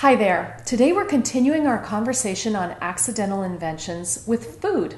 Hi there. Today we're continuing our conversation on accidental inventions with food.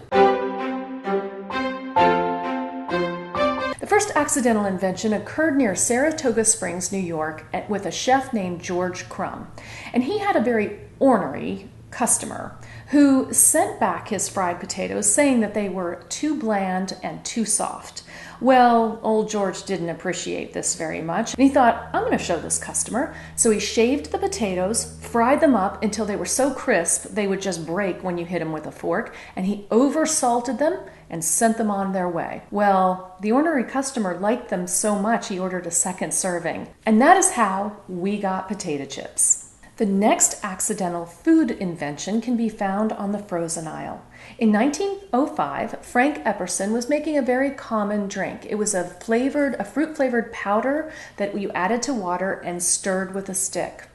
The first accidental invention occurred near Saratoga Springs, New York, with a chef named George Crumb. And he had a very ornery customer who sent back his fried potatoes saying that they were too bland and too soft. Well, old George didn't appreciate this very much, and he thought, I'm going to show this customer. So he shaved the potatoes, fried them up until they were so crisp they would just break when you hit them with a fork, and he over-salted them and sent them on their way. Well, the ornery customer liked them so much he ordered a second serving, and that is how we got potato chips. The next accidental food invention can be found on the frozen aisle. In 1905, Frank Epperson was making a very common drink. It was a fruit-flavored powder that you added to water and stirred with a stick.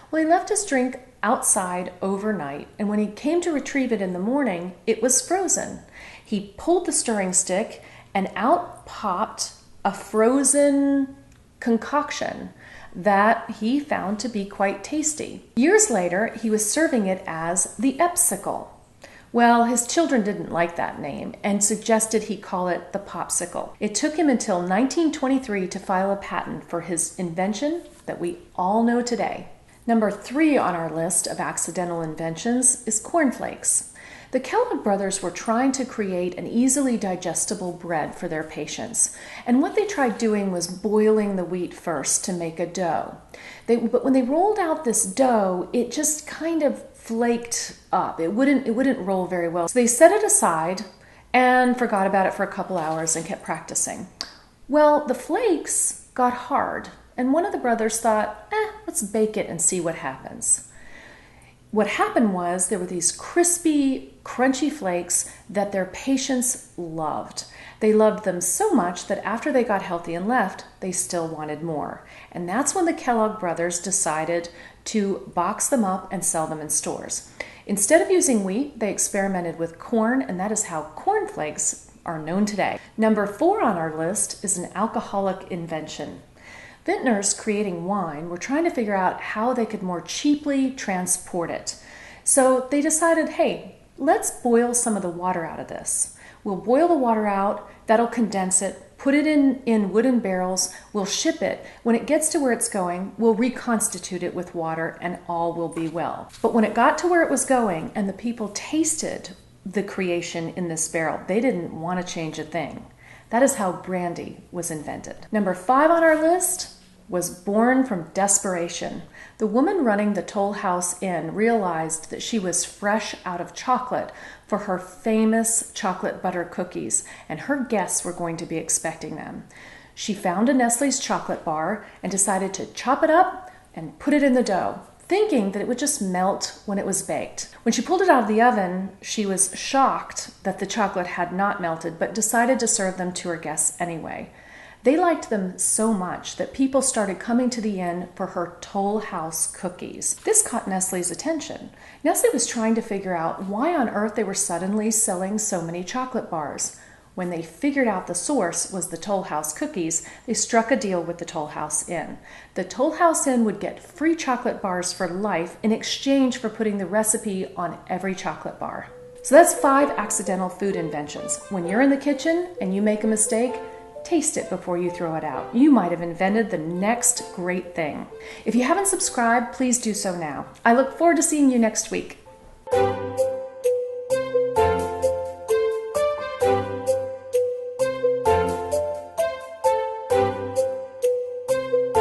Well, he left his drink outside overnight, and when he came to retrieve it in the morning, it was frozen. He pulled the stirring stick, and out popped a frozen concoction that he found to be quite tasty. Years later, he was serving it as the Epsicle. Well, his children didn't like that name and suggested he call it the Popsicle. It took him until 1923 to file a patent for his invention that we all know today. Number 3 on our list of accidental inventions is cornflakes. The Kellogg brothers were trying to create an easily digestible bread for their patients. And what they tried doing was boiling the wheat first to make a dough. But when they rolled out this dough, it just kind of flaked up. It wouldn't roll very well. So they set it aside and forgot about it for a couple hours and kept practicing. Well, the flakes got hard, and one of the brothers thought, let's bake it and see what happens. What happened was there were these crispy, crunchy flakes that their patients loved. They loved them so much that after they got healthy and left, they still wanted more. And that's when the Kellogg brothers decided to box them up and sell them in stores. Instead of using wheat, they experimented with corn, and that is how cornflakes are known today. Number 4 on our list is an alcoholic invention. Vintners creating wine were trying to figure out how they could more cheaply transport it. So they decided, hey, let's boil some of the water out of this. We'll boil the water out, that'll condense it, put it in wooden barrels, we'll ship it. When it gets to where it's going, we'll reconstitute it with water and all will be well. But when it got to where it was going and the people tasted the creation in this barrel, they didn't want to change a thing. That is how brandy was invented. Number 5 on our list was born from desperation. The woman running the Toll House Inn realized that she was fresh out of chocolate for her famous chocolate butter cookies, and her guests were going to be expecting them. She found a Nestle's chocolate bar and decided to chop it up and put it in the dough, thinking that it would just melt when it was baked. When she pulled it out of the oven, she was shocked that the chocolate had not melted, but decided to serve them to her guests anyway. They liked them so much that people started coming to the inn for her Toll House cookies. This caught Nestle's attention. Nestle was trying to figure out why on earth they were suddenly selling so many chocolate bars. When they figured out the source was the Toll House cookies, they struck a deal with the Toll House Inn. The Toll House Inn would get free chocolate bars for life in exchange for putting the recipe on every chocolate bar. So that's 5 accidental food inventions. When you're in the kitchen and you make a mistake, taste it before you throw it out. You might have invented the next great thing. If you haven't subscribed, please do so now. I look forward to seeing you next week.